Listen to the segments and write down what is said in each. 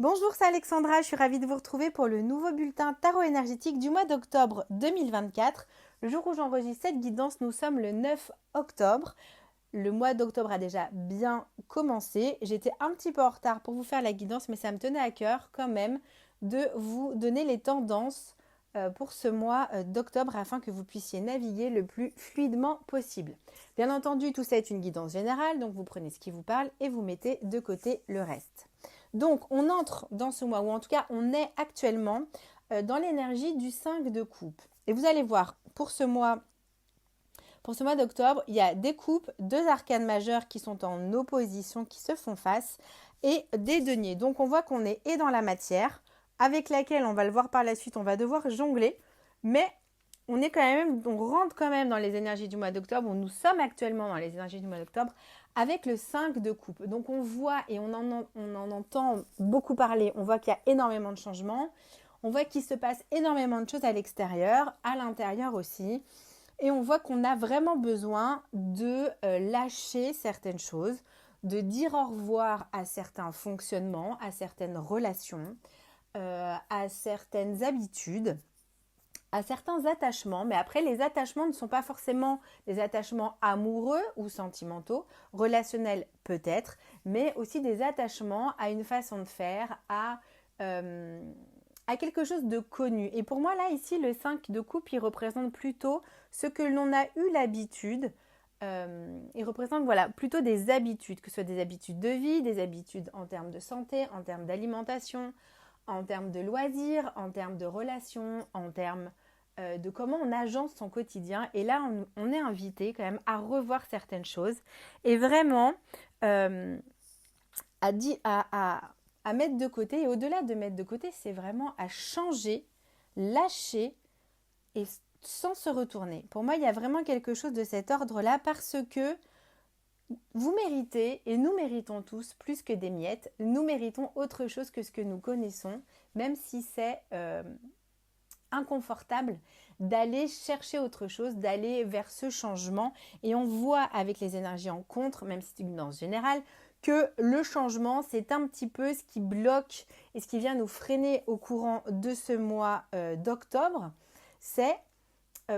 Bonjour, c'est Alexandra, je suis ravie de vous retrouver pour le nouveau bulletin tarot énergétique du mois d'octobre 2024. Le jour où j'enregistre cette guidance, nous sommes le 9 octobre. Le mois d'octobre a déjà bien commencé. J'étais un petit peu en retard pour vous faire la guidance, mais ça me tenait à cœur quand même de vous donner les tendances pour ce mois d'octobre afin que vous puissiez naviguer le plus fluidement possible. Bien entendu, tout ça est une guidance générale, donc vous prenez ce qui vous parle et vous mettez de côté le reste. Donc, on entre dans ce mois, ou en tout cas, on est actuellement dans l'énergie du 5 de coupe. Et vous allez voir, pour ce mois d'octobre, il y a des coupes, deux arcanes majeures qui sont en opposition, qui se font face, et des deniers. Donc, on voit qu'on est et dans la matière, avec laquelle, on va le voir par la suite, on va devoir jongler, mais on rentre quand même dans les énergies du mois d'octobre, où nous sommes actuellement dans les énergies du mois d'octobre, avec le 5 de coupe. Donc on voit et on en entend beaucoup parler, on voit qu'il y a énormément de changements, on voit qu'il se passe énormément de choses à l'extérieur, à l'intérieur aussi, et on voit qu'on a vraiment besoin de lâcher certaines choses, de dire au revoir à certains fonctionnements, à certaines relations, à certaines habitudes, à certains attachements, mais après les attachements ne sont pas forcément des attachements amoureux ou sentimentaux, relationnels peut-être, mais aussi des attachements à une façon de faire, à quelque chose de connu. Et pour moi là ici le 5 de coupe il représente plutôt ce que l'on a eu l'habitude, il représente voilà, plutôt des habitudes, que ce soit des habitudes de vie, des habitudes en termes de santé, en termes d'alimentation, en termes de loisirs, en termes de relations, en termes de comment on agence son quotidien. Et là, on est invité quand même à revoir certaines choses et vraiment euh, à mettre de côté. Et au-delà de mettre de côté, c'est vraiment à changer, lâcher et sans se retourner. Pour moi, il y a vraiment quelque chose de cet ordre-là parce que vous méritez, et nous méritons tous, plus que des miettes, nous méritons autre chose que ce que nous connaissons, même si c'est inconfortable d'aller chercher autre chose, d'aller vers ce changement. Et on voit avec les énergies en contre, même si c'est une guidance générale, que le changement, c'est un petit peu ce qui bloque et ce qui vient nous freiner au courant de ce mois d'octobre. C'est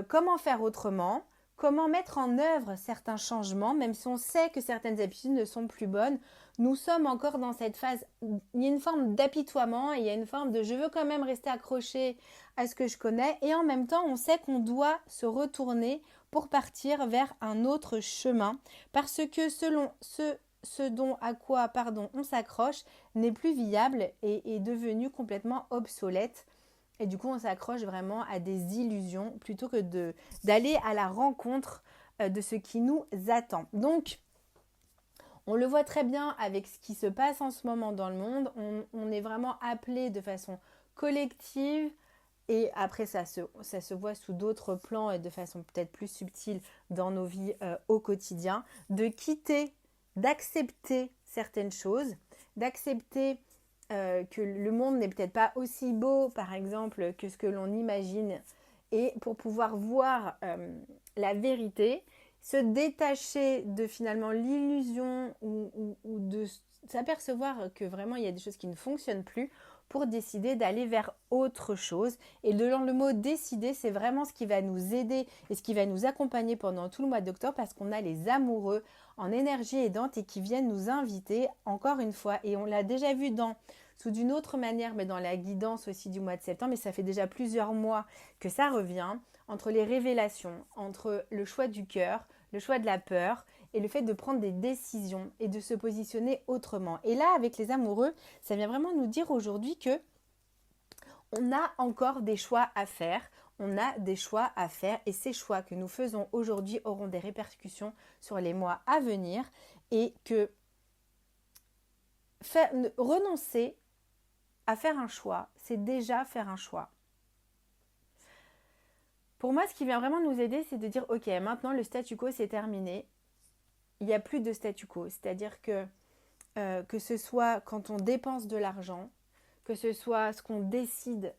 comment faire autrement, comment mettre en œuvre certains changements, même si on sait que certaines habitudes ne sont plus bonnes, nous sommes encore dans cette phase, il y a une forme d'apitoiement, il y a une forme de je veux quand même rester accroché à ce que je connais, et en même temps on sait qu'on doit se retourner pour partir vers un autre chemin, parce que selon ce dont à quoi on s'accroche n'est plus viable et est devenu complètement obsolète. Et du coup, on s'accroche vraiment à des illusions plutôt que d'aller à la rencontre de ce qui nous attend. Donc, on le voit très bien avec ce qui se passe en ce moment dans le monde. On est vraiment appelé de façon collective. Et après, ça se voit sous d'autres plans et de façon peut-être plus subtile dans nos vies au quotidien, de quitter, d'accepter certaines choses, d'accepter que le monde n'est peut-être pas aussi beau, par exemple, que ce que l'on imagine, et pour pouvoir voir la vérité, se détacher de finalement l'illusion ou de s'apercevoir que vraiment il y a des choses qui ne fonctionnent plus pour décider d'aller vers autre chose. Et dans le mot décider, c'est vraiment ce qui va nous aider et ce qui va nous accompagner pendant tout le mois d'octobre parce qu'on a les amoureux en énergie aidante et qui viennent nous inviter encore une fois. Et on l'a déjà vu sous d'une autre manière, mais dans la guidance aussi du mois de septembre, et ça fait déjà plusieurs mois que ça revient, entre les révélations, entre le choix du cœur, le choix de la peur et le fait de prendre des décisions et de se positionner autrement. Et là, avec les amoureux, ça vient vraiment nous dire aujourd'hui que on a encore des choix à faire, on a des choix à faire et ces choix que nous faisons aujourd'hui auront des répercussions sur les mois à venir et que renoncer à faire un choix, c'est déjà faire un choix. Pour moi, ce qui vient vraiment nous aider, c'est de dire, ok, maintenant le statu quo, c'est terminé. Il n'y a plus de statu quo. C'est-à-dire que ce soit quand on dépense de l'argent, que ce soit ce qu'on décide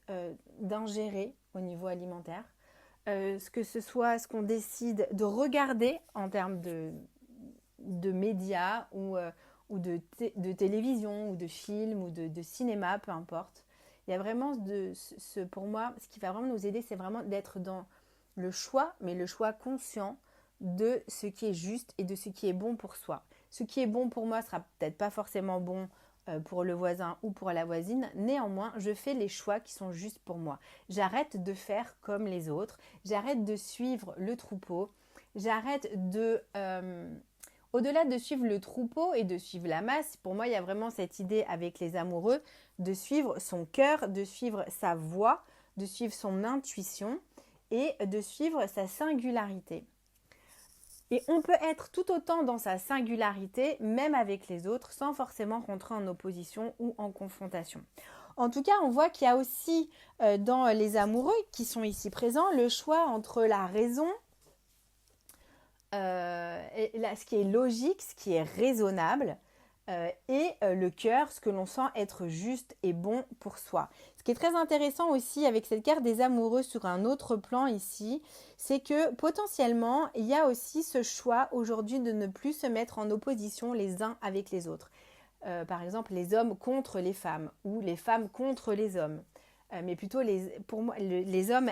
d'ingérer au niveau alimentaire, que ce soit ce qu'on décide de regarder en termes de médias ou de télévision ou de film ou de cinéma, peu importe. Il y a vraiment pour moi, ce qui va vraiment nous aider, c'est vraiment d'être dans le choix, mais le choix conscient de ce qui est juste et de ce qui est bon pour soi. Ce qui est bon pour moi sera peut-être pas forcément bon pour le voisin ou pour la voisine. Néanmoins, je fais les choix qui sont justes pour moi. J'arrête de faire comme les autres. J'arrête de suivre le troupeau. J'arrête au-delà de suivre le troupeau et de suivre la masse, pour moi, il y a vraiment cette idée avec les amoureux de suivre son cœur, de suivre sa voix, de suivre son intuition et de suivre sa singularité. Et on peut être tout autant dans sa singularité, même avec les autres, sans forcément rentrer en opposition ou en confrontation. En tout cas, on voit qu'il y a aussi dans les amoureux qui sont ici présents, le choix entre la raison, ce qui est logique, ce qui est raisonnable, et le cœur, ce que l'on sent être juste et bon pour soi. Ce qui est très intéressant aussi avec cette carte des amoureux sur un autre plan ici, c'est que potentiellement, il y a aussi ce choix aujourd'hui de ne plus se mettre en opposition les uns avec les autres. Par exemple, les hommes contre les femmes ou les femmes contre les hommes. Mais plutôt, pour moi, les hommes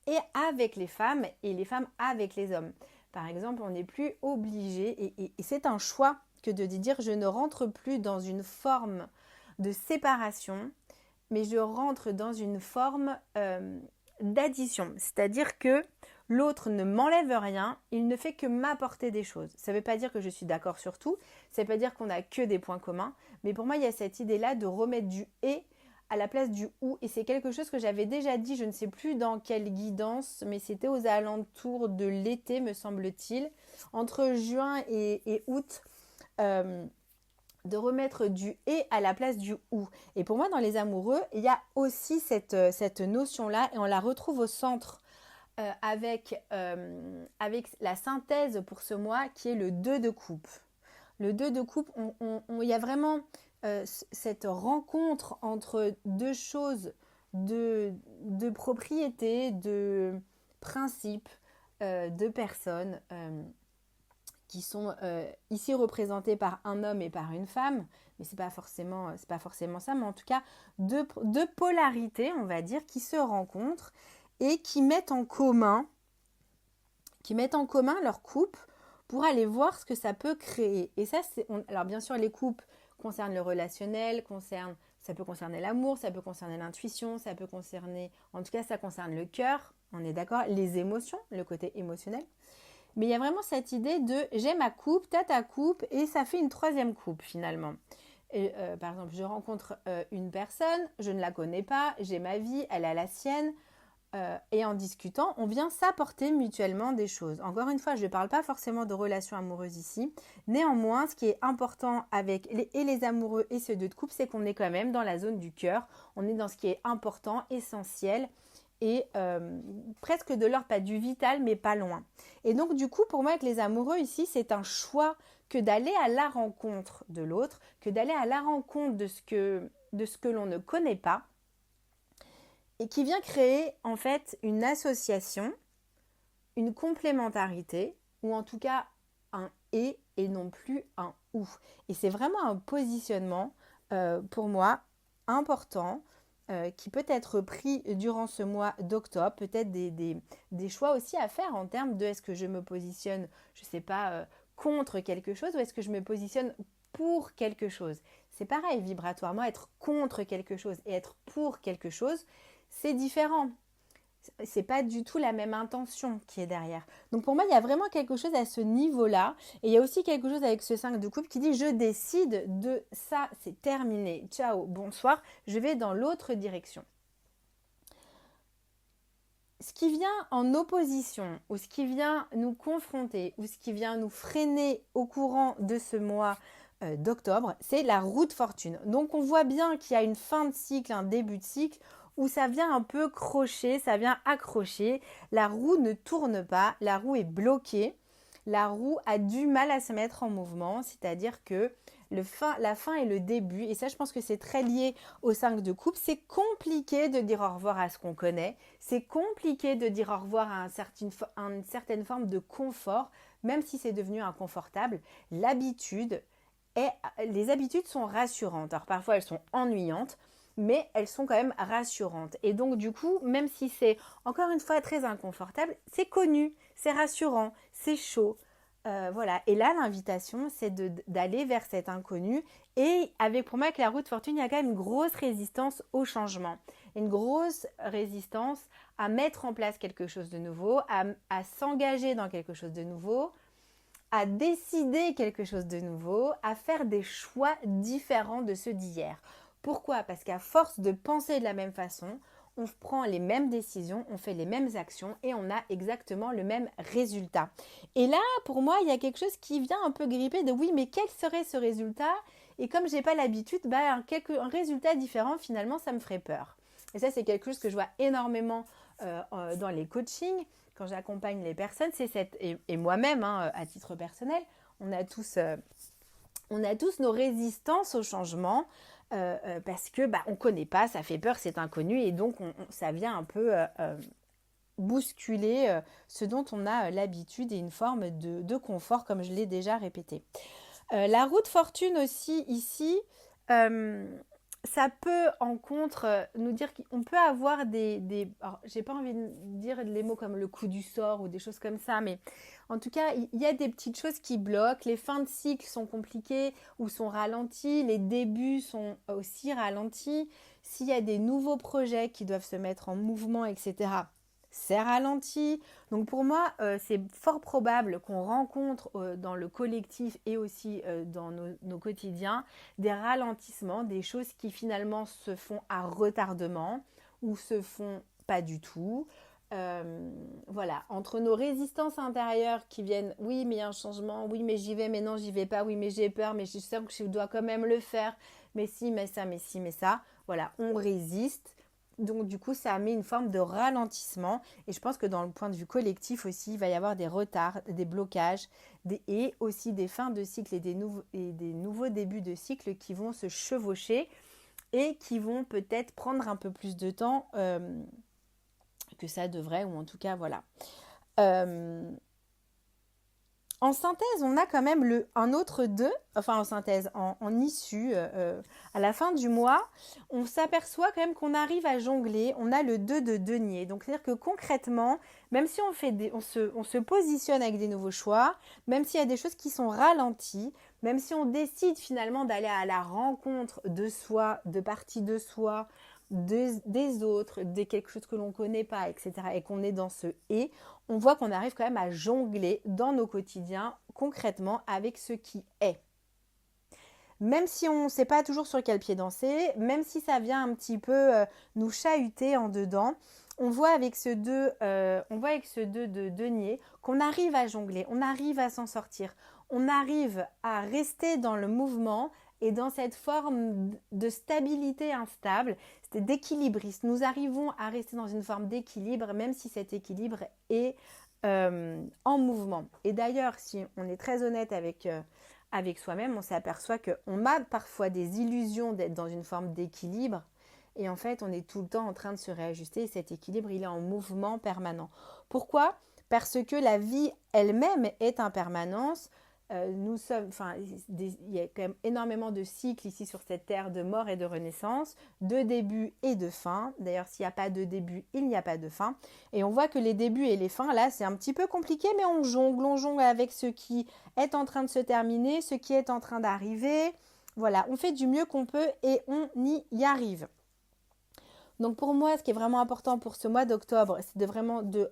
et avec les femmes et les femmes avec les hommes. Par exemple, on n'est plus obligé, et c'est un choix que de dire je ne rentre plus dans une forme de séparation, mais je rentre dans une forme d'addition. C'est-à-dire que l'autre ne m'enlève rien, il ne fait que m'apporter des choses. Ça ne veut pas dire que je suis d'accord sur tout, ça ne veut pas dire qu'on n'a que des points communs, mais pour moi, il y a cette idée-là de remettre du « et » à la place du « ou ». Et c'est quelque chose que j'avais déjà dit, je ne sais plus dans quelle guidance, mais c'était aux alentours de l'été, me semble-t-il, entre juin et août, de remettre du « et » à la place du « ou ». Et pour moi, dans les amoureux, il y a aussi cette notion-là, et on la retrouve au centre avec la synthèse pour ce mois qui est le 2 de coupe. Le 2 de coupe, il y a vraiment cette rencontre entre deux choses de propriété, de principe, de personnes qui sont ici représentées par un homme et par une femme, mais c'est pas forcément ça, mais en tout cas deux polarités, on va dire, qui se rencontrent et qui mettent en commun leur couple pour aller voir ce que ça peut créer. Et ça, alors bien sûr, les couples concernent le relationnel, ça peut concerner l'amour, ça peut concerner l'intuition, ça peut concerner, en tout cas, ça concerne le cœur, on est d'accord, les émotions, le côté émotionnel. Mais il y a vraiment cette idée de j'ai ma coupe, t'as ta coupe, et ça fait une troisième coupe finalement. Et, par exemple, je rencontre une personne, je ne la connais pas, j'ai ma vie, elle a la sienne, et en discutant, on vient s'apporter mutuellement des choses. Encore une fois, je ne parle pas forcément de relations amoureuses ici. Néanmoins, ce qui est important avec les amoureux et ceux de couple, c'est qu'on est quand même dans la zone du cœur. On est dans ce qui est important, essentiel et presque de l'ordre, pas du vital, mais pas loin. Et donc, du coup, pour moi, avec les amoureux ici, c'est un choix que d'aller à la rencontre de l'autre, que d'aller à la rencontre de ce que l'on ne connaît pas, et qui vient créer en fait une association, une complémentarité, ou en tout cas un et non plus un ou. Et c'est vraiment un positionnement pour moi important qui peut être pris durant ce mois d'octobre, peut-être des choix aussi à faire en termes de est-ce que je me positionne, je ne sais pas, contre quelque chose ou est-ce que je me positionne pour quelque chose. C'est pareil, vibratoirement, être contre quelque chose et être pour quelque chose, c'est différent. C'est pas du tout la même intention qui est derrière. Donc pour moi, il y a vraiment quelque chose à ce niveau-là. Et il y a aussi quelque chose avec ce 5 de coupe qui dit « Je décide de ça, c'est terminé. Ciao, bonsoir, je vais dans l'autre direction. » Ce qui vient en opposition ou ce qui vient nous confronter ou ce qui vient nous freiner au courant de ce mois d'octobre, c'est la roue de fortune. Donc on voit bien qu'il y a une fin de cycle, un début de cycle où ça vient un peu crocher, ça vient accrocher, la roue ne tourne pas, la roue est bloquée, la roue a du mal à se mettre en mouvement, c'est-à-dire que la fin et le début, et ça je pense que c'est très lié au 5 de coupe, c'est compliqué de dire au revoir à ce qu'on connaît, c'est compliqué de dire au revoir à une certaine forme de confort, même si c'est devenu inconfortable. L'habitude les habitudes sont rassurantes. Alors parfois elles sont ennuyantes, mais elles sont quand même rassurantes. Et donc du coup, même si c'est encore une fois très inconfortable, c'est connu, c'est rassurant, c'est chaud. Voilà. Et là, l'invitation, c'est d'aller vers cet inconnu. Et pour moi, avec la route fortune, il y a quand même une grosse résistance au changement. Une grosse résistance à mettre en place quelque chose de nouveau, à s'engager dans quelque chose de nouveau, à décider quelque chose de nouveau, à faire des choix différents de ceux d'hier. Pourquoi ? Parce qu'à force de penser de la même façon, on prend les mêmes décisions, on fait les mêmes actions et on a exactement le même résultat. Et là, pour moi, il y a quelque chose qui vient un peu gripper de oui, mais quel serait ce résultat ? Et comme j'ai pas l'habitude, un résultat différent, finalement, ça me ferait peur. Et ça, c'est quelque chose que je vois énormément dans les coachings, quand j'accompagne les personnes, et moi-même, à titre personnel, on a tous nos résistances au changement parce que on connaît pas, ça fait peur, c'est inconnu et donc ça vient un peu bousculer ce dont on a l'habitude et une forme de confort, comme je l'ai déjà répété. La route fortune aussi ici, ça peut en contre nous dire qu'on peut avoir alors, j'ai pas envie de dire les mots comme le coup du sort ou des choses comme ça, mais en tout cas, il y a des petites choses qui bloquent. Les fins de cycle sont compliquées ou sont ralenties. Les débuts sont aussi ralentis. S'il y a des nouveaux projets qui doivent se mettre en mouvement, etc., c'est ralenti. Donc pour moi, c'est fort probable qu'on rencontre dans le collectif et aussi dans nos quotidiens des ralentissements, des choses qui finalement se font à retardement ou se font pas du tout. Voilà, entre nos résistances intérieures qui viennent, oui mais il y a un changement, oui mais j'y vais, mais non j'y vais pas, oui mais j'ai peur, mais je sens que je dois quand même le faire, mais si, mais ça, mais si, mais ça, voilà, on résiste. Donc du coup ça met une forme de ralentissement et je pense que dans le point de vue collectif aussi il va y avoir des retards, des blocages et aussi des fins de cycle et des nouveaux débuts de cycle qui vont se chevaucher et qui vont peut-être prendre un peu plus de temps que ça devrait, ou en tout cas voilà. En synthèse, on a quand même un autre 2, enfin en synthèse, en issue, à la fin du mois, on s'aperçoit quand même qu'on arrive à jongler, on a le 2 de denier. Donc c'est-à-dire que concrètement, même si on se positionne avec des nouveaux choix, même s'il y a des choses qui sont ralenties, même si on décide finalement d'aller à la rencontre de soi, de parties de soi, des autres, de quelque chose que l'on ne connaît pas, etc. et qu'on est dans ce « et », on voit qu'on arrive quand même à jongler dans nos quotidiens concrètement avec ce qui est. Même si on ne sait pas toujours sur quel pied danser, même si ça vient un petit peu nous chahuter en dedans, on voit avec ce 2 de denier qu'on arrive à jongler, on arrive à s'en sortir, on arrive à rester dans le mouvement et dans cette forme de stabilité instable, d'équilibriste. Nous arrivons à rester dans une forme d'équilibre, même si cet équilibre est en mouvement. Et d'ailleurs, si on est très honnête avec soi-même, on s'aperçoit qu'on a parfois des illusions d'être dans une forme d'équilibre. Et en fait, on est tout le temps en train de se réajuster. Et cet équilibre, il est en mouvement permanent. Pourquoi ? Parce que la vie elle-même est en permanence. Il y a quand même énormément de cycles ici sur cette terre de mort et de renaissance, de début et de fin. D'ailleurs, s'il n'y a pas de début, il n'y a pas de fin. Et on voit que les débuts et les fins, là, c'est un petit peu compliqué, mais on jongle avec ce qui est en train de se terminer, ce qui est en train d'arriver. Voilà, on fait du mieux qu'on peut et on y arrive. Donc pour moi, ce qui est vraiment important pour ce mois d'octobre, c'est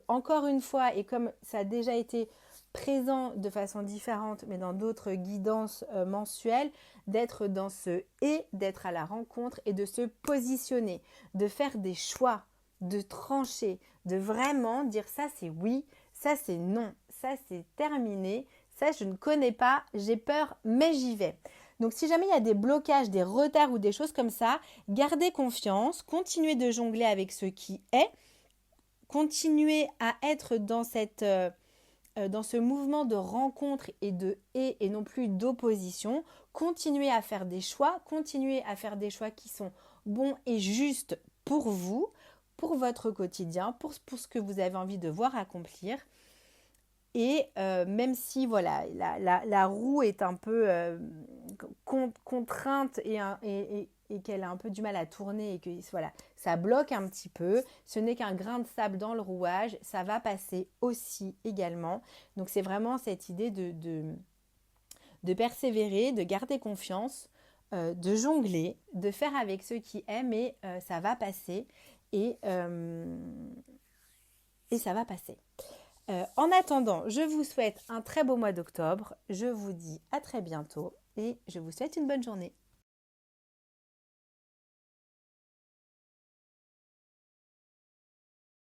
encore une fois, et comme ça a déjà été présent de façon différente, mais dans d'autres guidances mensuelles, d'être dans ce « et », d'être à la rencontre et de se positionner, de faire des choix, de trancher, de vraiment dire ça c'est oui, ça c'est non, ça c'est terminé, ça je ne connais pas, j'ai peur, mais j'y vais. Donc si jamais il y a des blocages, des retards ou des choses comme ça, gardez confiance, continuez de jongler avec ce qui est, continuez à être dans ce mouvement de rencontre et de « et non plus d'opposition, continuez à faire des choix, qui sont bons et justes pour vous, pour votre quotidien, pour ce que vous avez envie de voir accomplir. Et même si voilà, la roue est un peu contrainte et qu'elle a un peu du mal à tourner et que voilà, ça bloque un petit peu, ce n'est qu'un grain de sable dans le rouage, ça va passer aussi également. Donc c'est vraiment cette idée de persévérer, de garder confiance, de jongler, de faire avec ceux qui aiment et ça va passer et, euh, et ça va passer. En attendant, je vous souhaite un très beau mois d'octobre. Je vous dis à très bientôt et je vous souhaite une bonne journée.